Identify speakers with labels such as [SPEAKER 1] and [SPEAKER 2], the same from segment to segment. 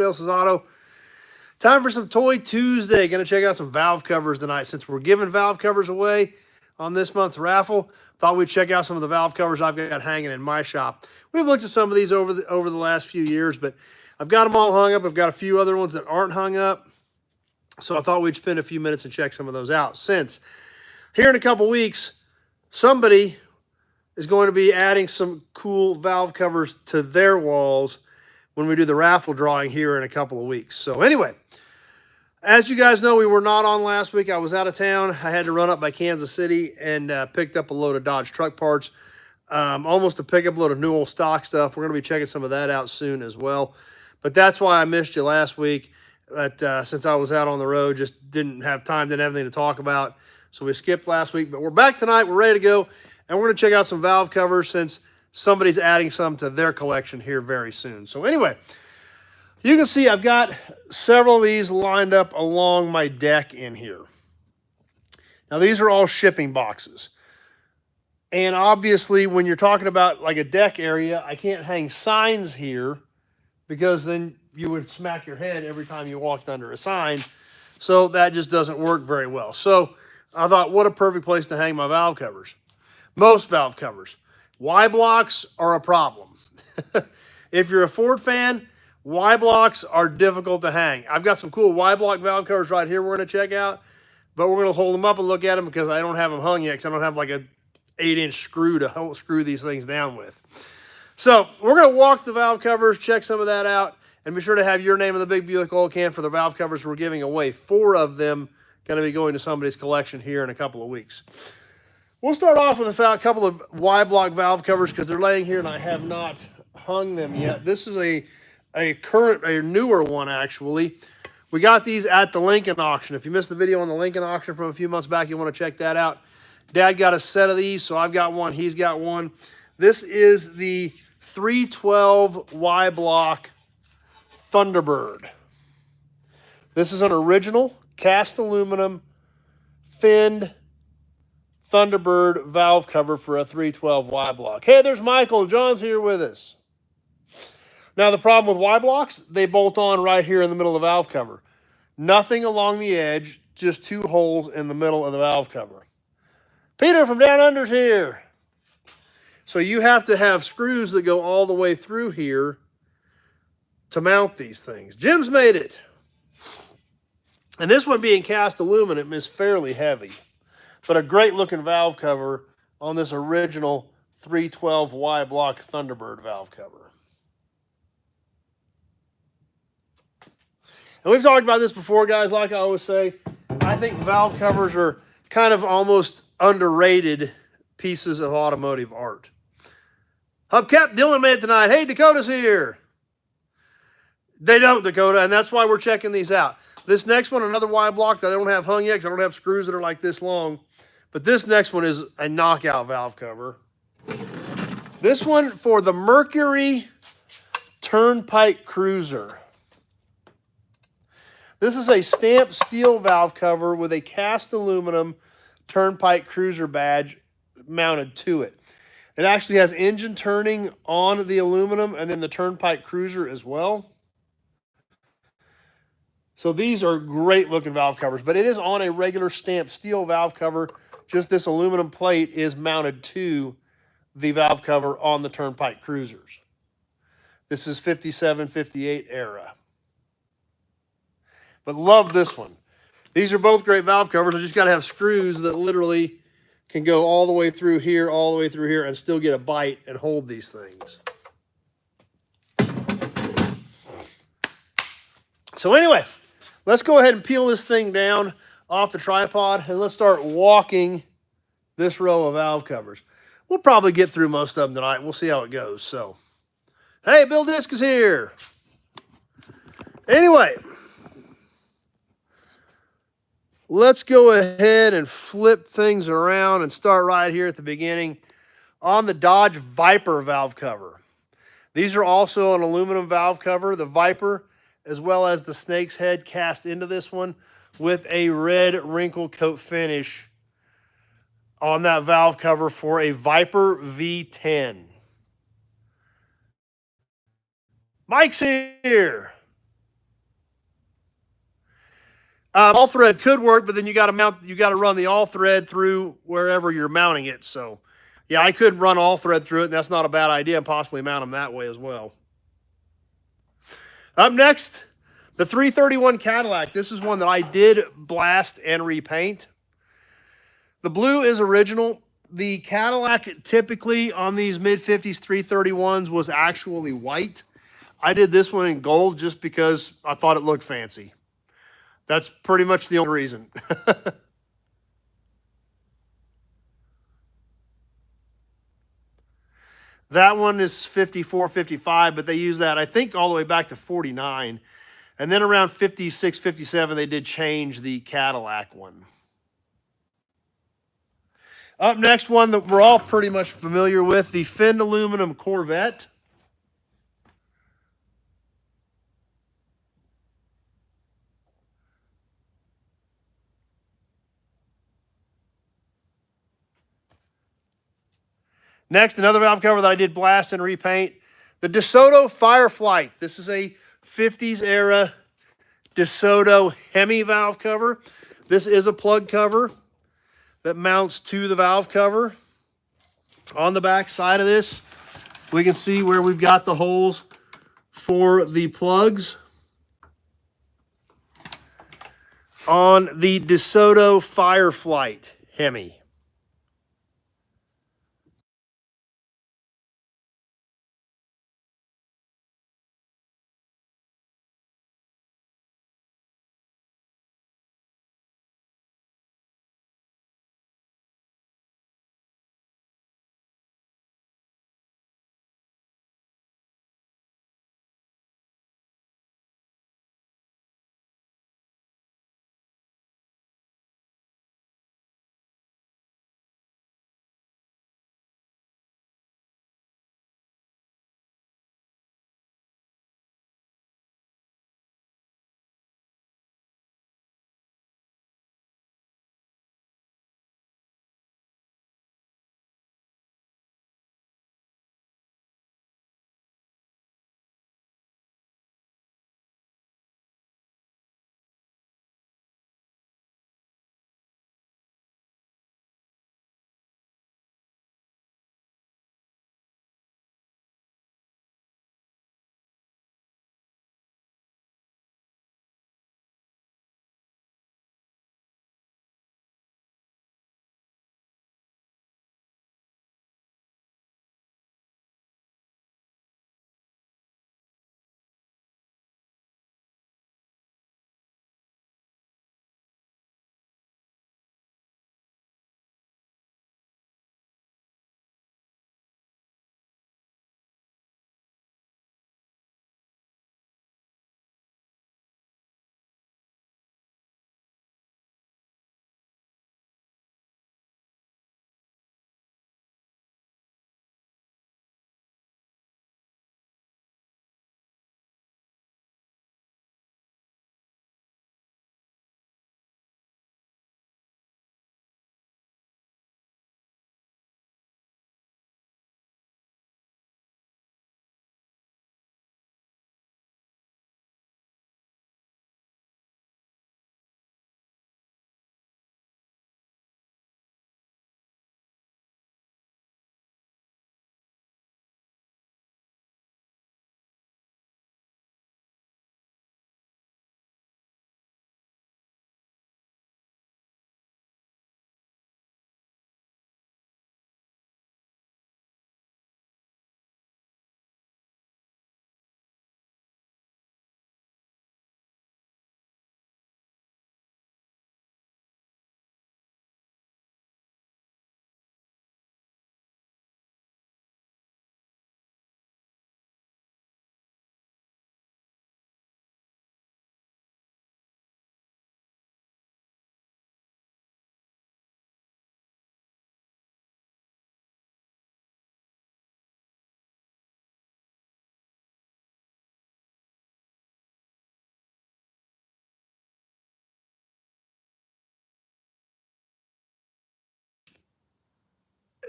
[SPEAKER 1] Else's Auto. Time for some Toy Tuesday. Going to check out some valve covers tonight. Since we're giving valve covers away on this month's raffle, thought we'd check out some of the valve covers I've got hanging in my shop. We've looked at some of these over the last few years, but I've got them all hung up. I've got a few other ones that aren't hung up. So I thought we'd spend a few minutes and check some of those out. Since here in a couple weeks, somebody is going to be adding some cool valve covers to their walls when we do the raffle drawing here in a couple of weeks. So anyway, as you guys know, we were not on last week. I was out of town. I had to run up by Kansas City and picked up a load of Dodge truck parts, almost a pickup load of new old stock stuff. We're going to be checking some of that out soon as well. But that's why I missed you last week. But since I was out on the road, just didn't have time, didn't have anything to talk about. So we skipped last week. But we're back tonight. We're ready to go. And we're going to check out some valve covers since somebody's adding some to their collection here very soon. So anyway, you can see I've got several of these lined up along my deck in here. Now, these are all shipping boxes. And obviously, when you're talking about like a deck area, I can't hang signs here because then you would smack your head every time you walked under a sign. So that just doesn't work very well. So I thought, what a perfect place to hang my valve covers. Most valve covers. Y blocks are a problem. If you're a Ford fan, Y blocks are difficult to hang. I've got some cool Y block valve covers right here we're going to check out, but we're going to hold them up and look at them because I don't have them hung yet because I don't have like a 8-inch screw to screw these things down with. So we're going to walk the valve covers, check some of that out, and be sure to have your name in the big Buick oil can for the valve covers we're giving away. 4 of them going to be going to somebody's collection here in a couple of weeks. We'll start off with a couple of Y-block valve covers because they're laying here and I have not hung them yet. This is a newer one, actually. We got these at the Lincoln auction. If you missed the video on the Lincoln auction from a few months back, you want to check that out. Dad got a set of these, so I've got one. He's got one. This is the 312 Y-block Thunderbird. This is an original cast aluminum finned Thunderbird valve cover for a 312 Y block. Hey, there's Michael. John's here with us. Now, the problem with Y blocks, they bolt on right here in the middle of the valve cover. Nothing along the edge, just 2 holes in the middle of the valve cover. Peter from Down Under's here. So you have to have screws that go all the way through here to mount these things. Jim's made it. And this one being cast aluminum is fairly heavy. But a great looking valve cover on this original 312 Y block Thunderbird valve cover. And we've talked about this before, guys. Like I always say, I think valve covers are kind of almost underrated pieces of automotive art. Hubcap Dylan made it tonight. Hey, Dakota's here. They don't, Dakota, and that's why we're checking these out. This next one, another Y block that I don't have hung yet because I don't have screws that are like this long. But this next one is a knockout valve cover. This one for the Mercury Turnpike Cruiser. This is a stamped steel valve cover with a cast aluminum Turnpike Cruiser badge mounted to it. It actually has engine turning on the aluminum and then the Turnpike Cruiser as well. So these are great looking valve covers, but it is on a regular stamped steel valve cover. Just this aluminum plate is mounted to the valve cover on the Turnpike Cruisers. This is 57, 58 era. But love this one. These are both great valve covers. I just got to have screws that literally can go all the way through here, all the way through here, and still get a bite and hold these things. So anyway, let's go ahead and peel this thing down off the tripod and let's start walking this row of valve covers. We'll probably get through most of them tonight. We'll see how it goes. So, hey, Bill Disk is here. Anyway, let's go ahead and flip things around and start right here at the beginning on the Dodge Viper valve cover. These are also an aluminum valve cover. The Viper, as well as the snake's head cast into this one with a red wrinkle coat finish on that valve cover for a Viper V10. Mike's here. All thread could work, but then you got to run the all thread through wherever you're mounting it. So, yeah, I could run all thread through it, and that's not a bad idea, and possibly mount them that way as well. Up next, the 331 Cadillac. This is one that I did blast and repaint. The blue is original. The Cadillac typically on these mid-50s 331s was actually white. I did this one in gold just because I thought it looked fancy. That's pretty much the only reason. That one is 54, 55, but they use that, I think, all the way back to 49. And then around 56, 57, they did change the Cadillac one. Up next, one that we're all pretty much familiar with, the finned aluminum Corvette. Next, another valve cover that I did blast and repaint, the DeSoto Fireflight. This is a 50s era DeSoto Hemi valve cover. This is a plug cover that mounts to the valve cover. On the back side of this, we can see where we've got the holes for the plugs. On the DeSoto Fireflight Hemi.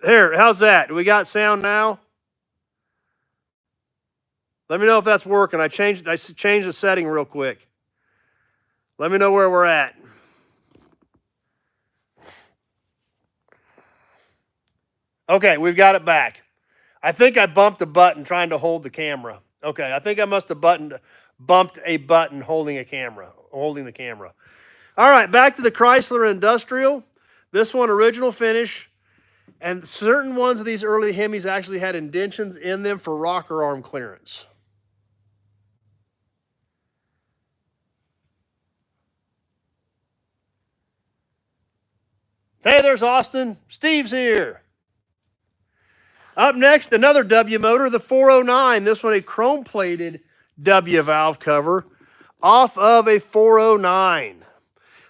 [SPEAKER 1] There, how's that? Do we got sound now? Let me know if that's working. I changed the setting real quick. Let me know where we're at. Okay, we've got it back. I think I bumped a button trying to hold the camera. Okay, I think I must have bumped a button holding the camera. All right, back to the Chrysler Industrial. This one, original finish. And certain ones of these early Hemis actually had indentions in them for rocker arm clearance. Hey, there's Austin. Steve's here. Up next, another W motor, the 409. This one, a chrome-plated W valve cover off of a 409.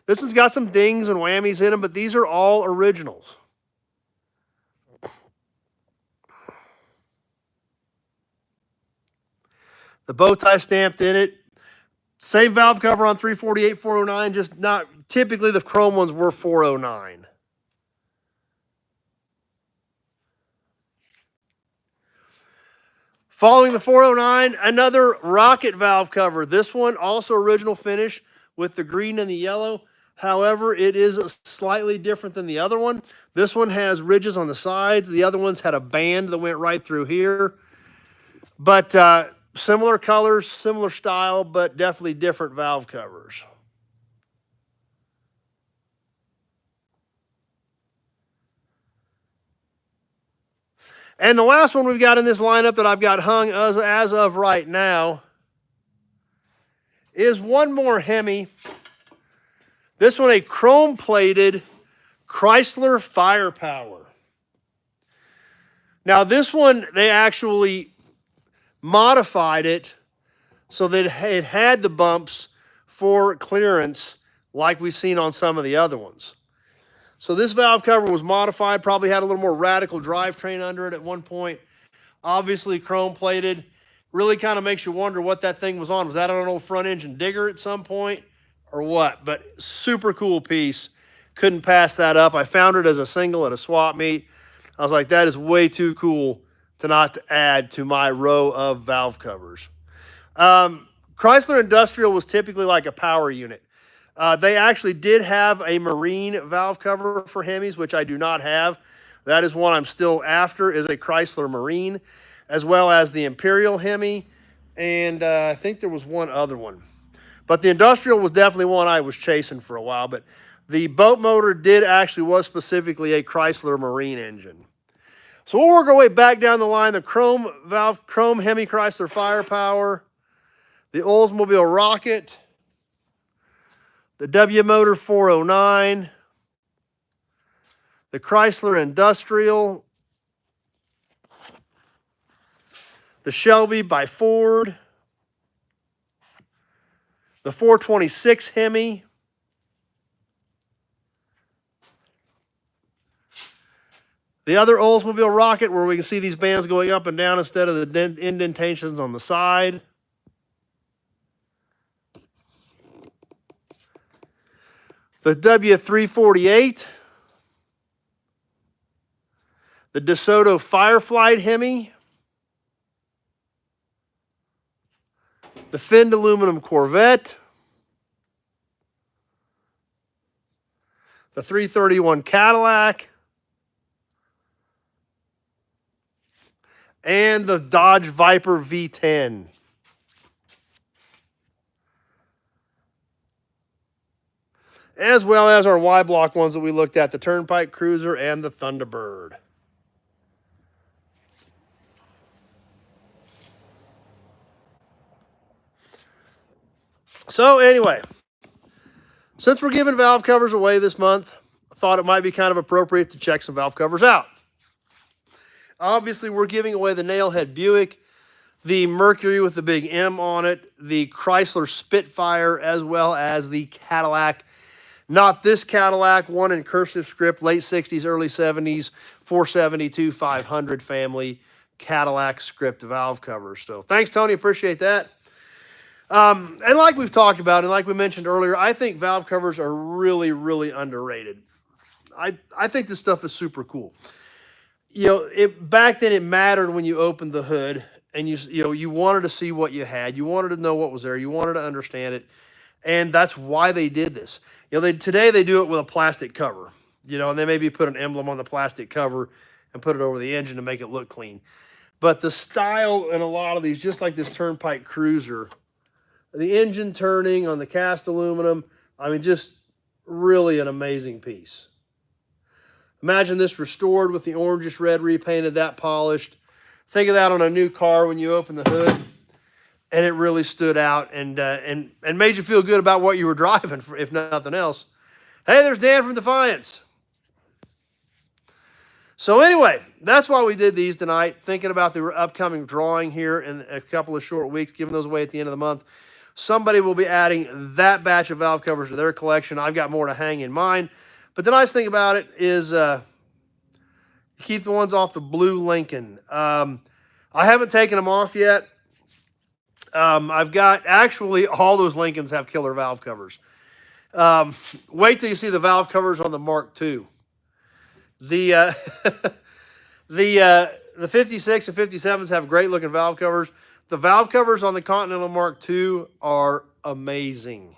[SPEAKER 1] This one's got some dings and whammies in them, but these are all originals. The bow tie stamped in it. Same valve cover on 348, 409, just not, typically the chrome ones were 409. Following the 409, another rocket valve cover. This one also original finish with the green and the yellow. However, it is slightly different than the other one. This one has ridges on the sides. The other ones had a band that went right through here. But similar colors, similar style, but definitely different valve covers. And the last one we've got in this lineup that I've got hung as of right now is one more Hemi. This one, a chrome-plated Chrysler Firepower. Now, this one, they actually modified it so that it had the bumps for clearance like we've seen on some of the other ones. So this valve cover was modified, probably had a little more radical drivetrain under it at one point. Obviously chrome-plated. Really kind of makes you wonder what that thing was on. Was that on an old front engine digger at some point or what? But super cool piece. Couldn't pass that up. I found it as a single at a swap meet. I was like, that is way too cool to not add to my row of valve covers. Chrysler Industrial was typically like a power unit. They actually did have a marine valve cover for Hemis, which I do not have. That is one I'm still after, is a Chrysler Marine, as well as the Imperial Hemi, and I think there was one other one. But the Industrial was definitely one I was chasing for a while, but the boat motor was specifically a Chrysler Marine engine. So we'll work our way back down the line, the chrome Hemi Chrysler Firepower, the Oldsmobile Rocket, the W Motor 409, the Chrysler Industrial, the Shelby by Ford, the 426 Hemi, the other Oldsmobile Rocket where we can see these bands going up and down instead of the indentations on the side, the W348, the DeSoto Fireflight Hemi, the finned aluminum Corvette, the 331 Cadillac, and the Dodge Viper V10. As well as our Y-block ones that we looked at, the Turnpike Cruiser and the Thunderbird. So anyway, since we're giving valve covers away this month, I thought it might be kind of appropriate to check some valve covers out. Obviously, we're giving away the Nailhead Buick, the Mercury with the big M on it, the Chrysler Spitfire, as well as the Cadillac. Not this Cadillac, one in cursive script, late 60s, early 70s, 472 500 family Cadillac script valve covers. So thanks, Tony. Appreciate that. And like we've talked about, and like we mentioned earlier, I think valve covers are really, really underrated. I think this stuff is super cool. You know, back then it mattered when you opened the hood and you wanted to see what you had. You wanted to know what was there. You wanted to understand it. And that's why they did this. Today they do it with a plastic cover, and they maybe put an emblem on the plastic cover and put it over the engine to make it look clean. But the style in a lot of these, just like this Turnpike Cruiser, the engine turning on the cast aluminum, I mean, just really an amazing piece. Imagine this restored with the orangish red repainted, that polished. Think of that on a new car when you open the hood, and it really stood out and made you feel good about what you were driving, if nothing else. Hey, there's Dan from Defiance. So anyway, that's why we did these tonight, thinking about the upcoming drawing here in a couple of short weeks, giving those away at the end of the month. Somebody will be adding that batch of valve covers to their collection. I've got more to hang in mine. But the nice thing about it is keep the ones off the blue Lincoln. I haven't taken them off yet. I've got, actually, all those Lincolns have killer valve covers. Wait till you see the valve covers on the Mark II. The 56 and 57s have great looking valve covers. The valve covers on the Continental Mark II are amazing.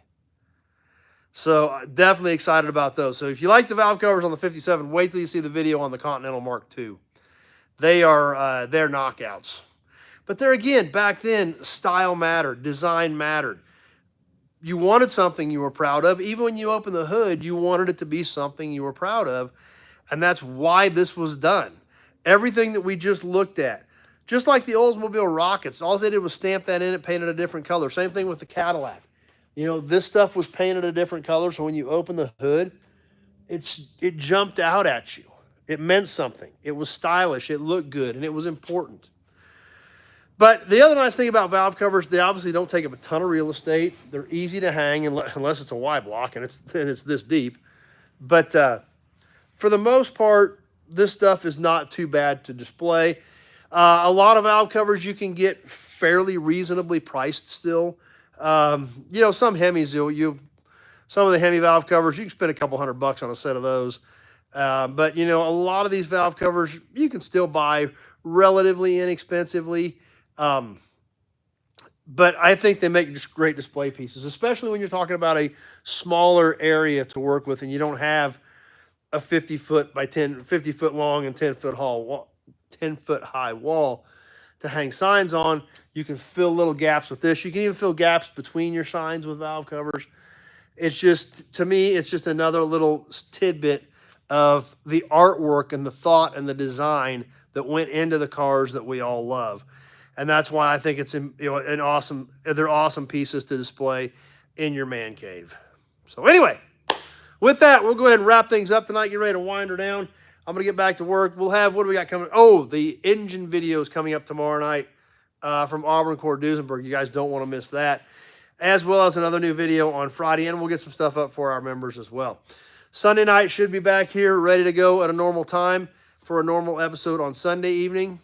[SPEAKER 1] So definitely excited about those. So if you like the valve covers on the 57, wait till you see the video on the Continental Mark II. They're knockouts. But there again, back then, style mattered, design mattered. You wanted something you were proud of. Even when you opened the hood, you wanted it to be something you were proud of. And that's why this was done. Everything that we just looked at, just like the Oldsmobile Rockets, all they did was stamp that in and painted a different color. Same thing with the Cadillac. This stuff was painted a different color, so when you open the hood, it jumped out at you. It meant something. It was stylish. It looked good, and it was important. But the other nice thing about valve covers, they obviously don't take up a ton of real estate. They're easy to hang unless it's a Y block and it's this deep. But for the most part, this stuff is not too bad to display. A lot of valve covers you can get fairly reasonably priced still. Some Hemis, some of the Hemi valve covers, you can spend a couple $100 on a set of those. But, a lot of these valve covers you can still buy relatively inexpensively. But I think they make just great display pieces, especially when you're talking about a smaller area to work with and you don't have a 50-foot by 50-foot long and 10-foot high wall to hang signs on. You can fill little gaps with this. You can even fill gaps between your signs with valve covers. It's just, to me, it's just another little tidbit of the artwork and the thought and the design that went into the cars that we all love. And that's why I think it's they're awesome pieces to display in your man cave. So anyway, with that, we'll go ahead and wrap things up tonight. Get ready to wind her down. I'm going to get back to work. We'll have, what do we got coming? Oh, the engine video is coming up tomorrow night from Auburn Cord Duesenberg. You guys don't want to miss that. As well as another new video on Friday, and we'll get some stuff up for our members as well. Sunday night should be back here, ready to go at a normal time for a normal episode on Sunday evening.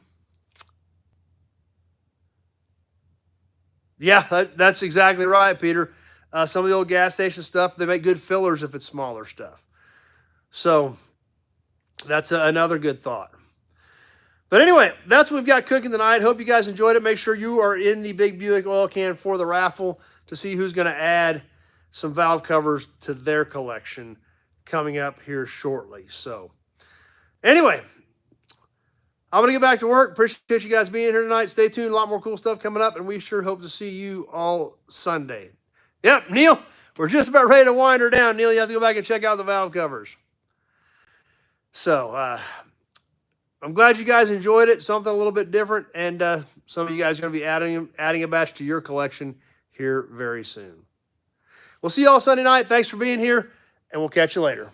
[SPEAKER 1] Yeah, that's exactly right, Peter. Some of the old gas station stuff, they make good fillers if it's smaller stuff. So that's another good thought. But anyway, that's what we've got cooking tonight. Hope you guys enjoyed it. Make sure you are in the Big Buick Oil Can for the raffle to see who's going to add some valve covers to their collection coming up here shortly. So anyway, I'm going to get back to work. Appreciate you guys being here tonight. Stay tuned. A lot more cool stuff coming up, and we sure hope to see you all Sunday. Yep, Neil, we're just about ready to wind her down. Neil, you have to go back and check out the valve covers. So I'm glad you guys enjoyed it. Something a little bit different, and some of you guys are going to be adding a batch to your collection here very soon. We'll see you all Sunday night. Thanks for being here, and we'll catch you later.